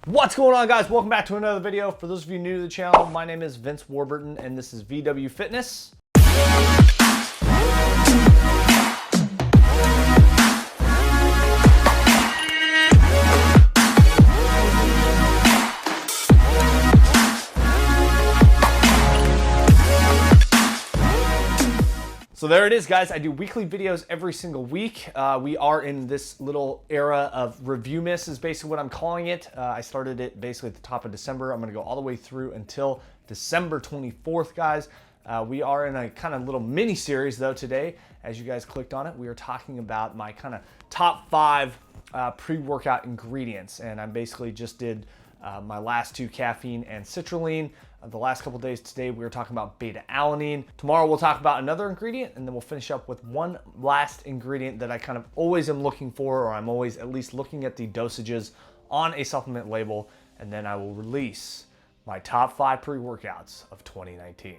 What's going on, guys? Welcome back to another video. For those of you new to the channel, my name is Vince Warburton and this is VW Fitness. So there it is, guys. I do weekly videos every single week. We are in this little era of review miss is basically what I'm calling it. I started it basically at the top of December. I'm gonna go all the way through until December 24th, guys. We are in a kind of little mini series though today. As you guys clicked on it, we are talking about my kind of top 5 pre-workout ingredients. And I basically just did my last 2, caffeine and citrulline. The last couple days today, we were talking about beta-alanine. Tomorrow, we'll talk about another ingredient, and then we'll finish up with one last ingredient that I kind of always am looking for, or I'm always at least looking at the dosages on a supplement label, and then I will release my top 5 pre-workouts of 2019.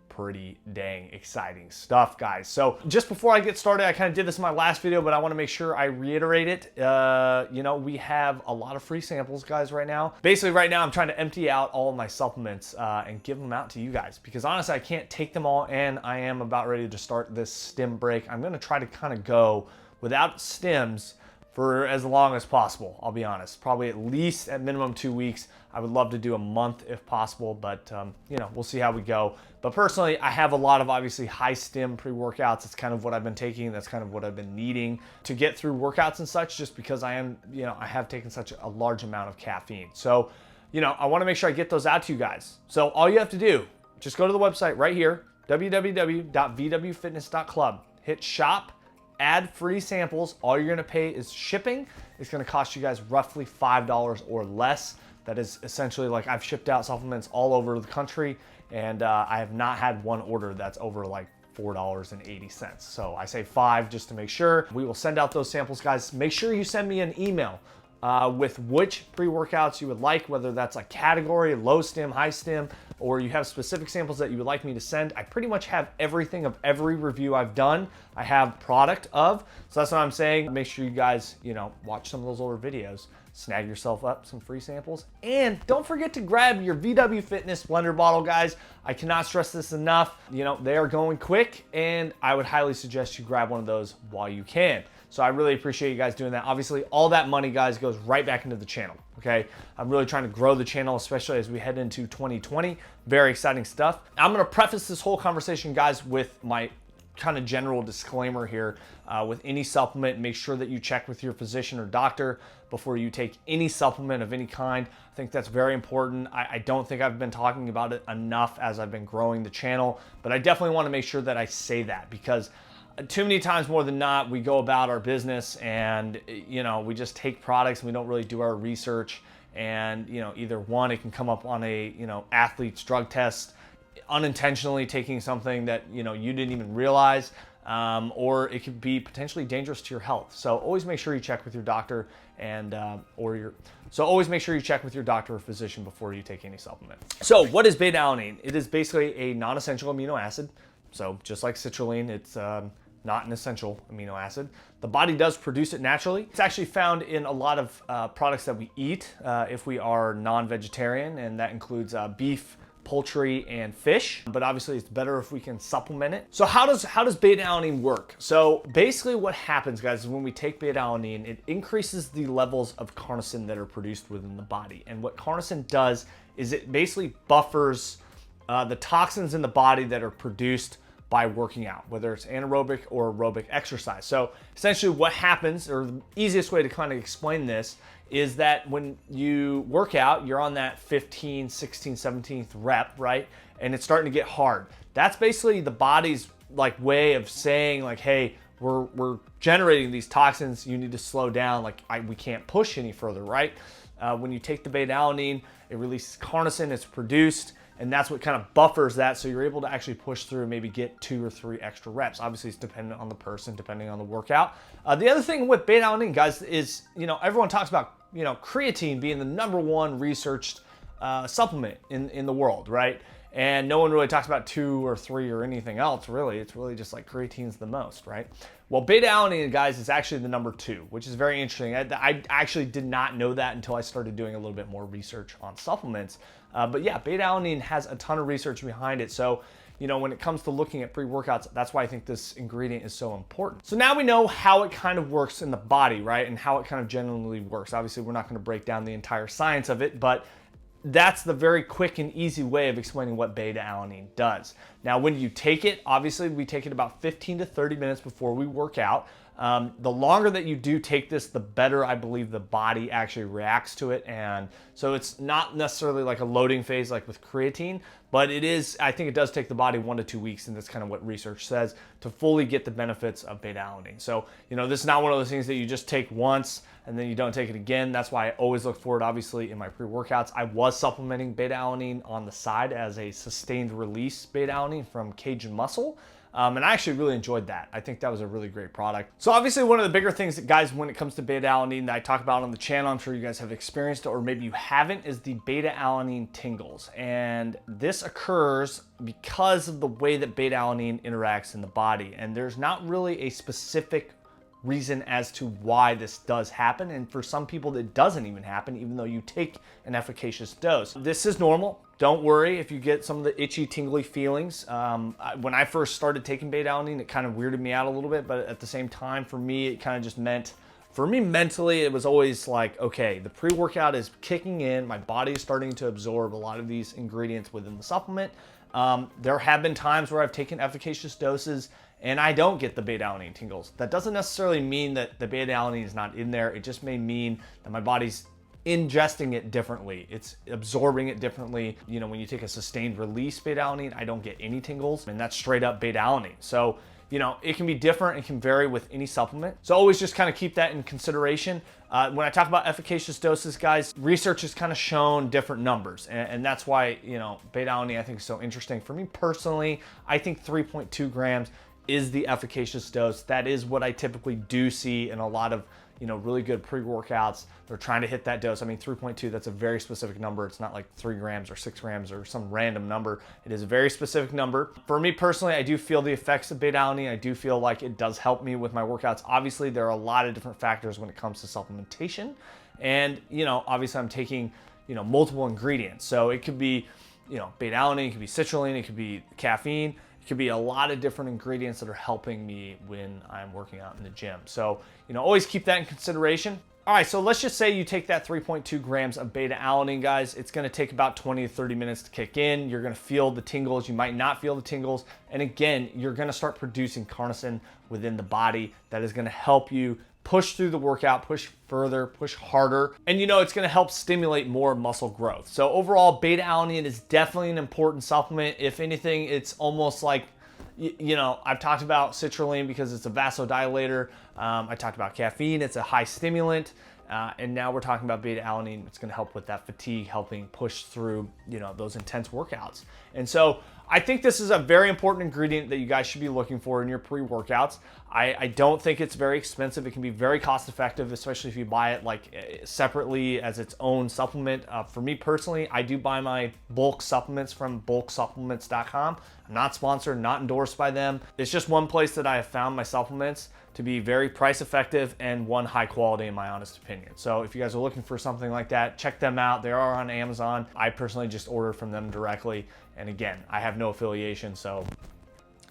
Pretty dang exciting stuff, guys. So just before I get started, I kind of did this in my last video, but I want to make sure I reiterate it. You know, we have a lot of free samples, guys, right now. Basically, right now, I'm trying to empty out all of my supplements and give them out to you guys because honestly, I can't take them all, and I am about ready to start this stim break. I'm going to try to kind of go without stims for as long as possible. I'll be honest, probably at least at minimum 2 weeks. I would love to do a month if possible, but you know, we'll see how we go. But personally, I have a lot of obviously high stim pre-workouts. It's kind of what I've been taking. That's kind of what I've been needing to get through workouts and such, just because I am, you know, I have taken such a large amount of caffeine. So, you know, I want to make sure I get those out to you guys. So all you have to do, just go to the website right here, www.vwfitness.club, hit shop, add free samples. All you're gonna pay is shipping. It's gonna cost you guys roughly $5 or less. That is essentially like I've shipped out supplements all over the country, and I have not had one order that's over like $4.80. So I say 5 just to make sure. We will send out those samples, guys. Make sure you send me an email with which pre-workouts you would like, whether that's a category, low stim, high stim, or you have specific samples that you would like me to send. I pretty much have everything of every review I've done. I have product of, so that's what I'm saying. Make sure you guys, you know, watch some of those older videos, snag yourself up some free samples, and don't forget to grab your VW Fitness blender bottle, guys. I cannot stress this enough. You know, they are going quick, and I would highly suggest you grab one of those while you can. So I really appreciate you guys doing that. Obviously, all that money, guys, goes right back into the channel, okay? I'm really trying to grow the channel, especially as we head into 2020. Very exciting stuff. I'm gonna preface this whole conversation, guys, with my kind of general disclaimer here. With any supplement, make sure that you check with your physician or doctor before you take any supplement of any kind. I think that's very important. I don't think I've been talking about it enough as I've been growing the channel, but I definitely want to make sure that I say that because too many times more than not, we go about our business and, you know, we just take products and we don't really do our research. And, you know, either one, it can come up on a, you know, athlete's drug test, unintentionally taking something that, you know, you didn't even realize, or it could be potentially dangerous to your health. So always make sure you check with your doctor and, so always make sure you check with your doctor or physician before you take any supplement. So what is beta-alanine? It is basically a non-essential amino acid. So just like citrulline, it's not an essential amino acid. The body does produce it naturally. It's actually found in a lot of products that we eat if we are non-vegetarian, and that includes beef, poultry, and fish. But obviously it's better if we can supplement it. So how does beta-alanine work? So basically what happens, guys, is when we take beta-alanine, it increases the levels of carnosine that are produced within the body. And what carnosine does is it basically buffers the toxins in the body that are produced by working out, whether it's anaerobic or aerobic exercise. So essentially what happens, or the easiest way to kind of explain this, is that when you work out, you're on that 15, 16, 17th rep, right? And it's starting to get hard. That's basically the body's like way of saying like, hey, we're generating these toxins, you need to slow down, like we can't push any further, right? When you take the beta-alanine, it releases carnosine, it's produced, and that's what kind of buffers that, so you're able to actually push through and maybe get 2 or 3 extra reps. Obviously, it's dependent on the person, depending on the workout. The other thing with beta-alanine, guys, is, you know, everyone talks about, you know, creatine being the #1 researched supplement in the world, right? And no one really talks about 2 or 3 or anything else, really. It's really just like creatine's the most, right? Well, beta-alanine, guys, is actually the number 2, which is very interesting. I actually did not know that until I started doing a little bit more research on supplements. But yeah, beta-alanine has a ton of research behind it. So, you know, when it comes to looking at pre-workouts, that's why I think this ingredient is so important. So now we know how it kind of works in the body, right? And how it kind of generally works. Obviously, we're not going to break down the entire science of it, but that's the very quick and easy way of explaining what beta-alanine does. Now, when you take it, obviously we take it about 15 to 30 minutes before we work out. The longer that you do take this, the better I believe the body actually reacts to it. And so it's not necessarily like a loading phase like with creatine, but it is, I think it does take the body 1 to 2 weeks, and that's kind of what research says, to fully get the benefits of beta-alanine. So, you know, this is not one of those things that you just take once and then you don't take it again. That's why I always look forward, obviously, in my pre-workouts. I was supplementing beta-alanine on the side as a sustained release beta-alanine from Cajun Muscle. And I actually really enjoyed that. I think that was a really great product. So obviously one of the bigger things that, guys, when it comes to beta-alanine that I talk about on the channel, I'm sure you guys have experienced it or maybe you haven't, is the beta-alanine tingles. And this occurs because of the way that beta-alanine interacts in the body. And there's not really a specific reason as to why this does happen. And for some people, it doesn't even happen, even though you take an efficacious dose. This is normal. Don't worry if you get some of the itchy, tingly feelings. When I first started taking beta-alanine, it kind of weirded me out a little bit, but at the same time, for me, it kind of just meant, for me mentally, it was always like, okay, the pre-workout is kicking in, my body is starting to absorb a lot of these ingredients within the supplement. There have been times where I've taken efficacious doses and I don't get the beta-alanine tingles. That doesn't necessarily mean that the beta-alanine is not in there. It just may mean that my body's ingesting it differently. It's absorbing it differently. You know, when you take a sustained release beta-alanine, I don't get any tingles, and that's straight up beta-alanine. So, you know, it can be different. It can vary with any supplement. So always just kind of keep that in consideration. When I talk about efficacious doses, guys, research has kind of shown different numbers. And that's why, you know, beta-alanine I think is so interesting. For me personally, I think 3.2 grams is the efficacious dose. That is what I typically do see in a lot of, you know, really good pre-workouts. They're trying to hit that dose. I mean, 3.2, that's a very specific number. It's not like 3 grams or 6 grams or some random number. It is a very specific number. For me personally, I do feel the effects of beta-alanine. I do feel like it does help me with my workouts. Obviously, there are a lot of different factors when it comes to supplementation. And, you know, obviously I'm taking, you know, multiple ingredients. So it could be, you know, beta-alanine, it could be citrulline, it could be caffeine. It could be a lot of different ingredients that are helping me when I'm working out in the gym. So, you know, always keep that in consideration. All right, so let's just say you take that 3.2 grams of beta-alanine, guys. It's gonna take about 20 to 30 minutes to kick in. You're gonna feel the tingles. You might not feel the tingles. And again, you're gonna start producing carnosine within the body that is gonna help you push through the workout, push further, push harder, and you know it's gonna help stimulate more muscle growth. So overall, beta-alanine is definitely an important supplement. If anything, it's almost like, you know, I've talked about citrulline because it's a vasodilator. I talked about caffeine, it's a high stimulant. And now we're talking about beta-alanine. It's gonna help with that fatigue, helping push through, you know, those intense workouts. And so I think this is a very important ingredient that you guys should be looking for in your pre-workouts. I don't think it's very expensive. It can be very cost effective, especially if you buy it like separately as its own supplement. For me personally, I do buy my bulk supplements from bulksupplements.com. I'm not sponsored, not endorsed by them. It's just one place that I have found my supplements to be very price effective and one high quality in my honest opinion. So if you guys are looking for something like that, check them out. They are on Amazon. I personally just order from them directly. And again, I have no affiliation, so,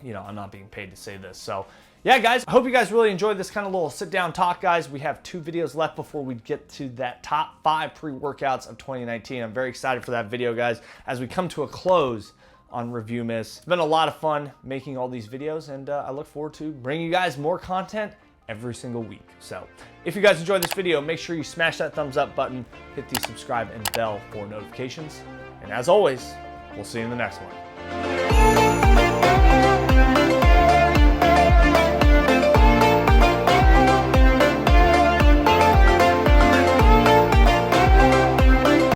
you know, I'm not being paid to say this. So yeah, guys, I hope you guys really enjoyed this kind of little sit down talk, guys. We have 2 videos left before we get to that top 5 pre-workouts of 2019. I'm very excited for that video, guys, as we come to a close on Review Miss. It's been a lot of fun making all these videos, and I look forward to bringing you guys more content every single week. So if you guys enjoyed this video, make sure you smash that thumbs up button, hit the subscribe and bell for notifications. And as always, we'll see you in the next one.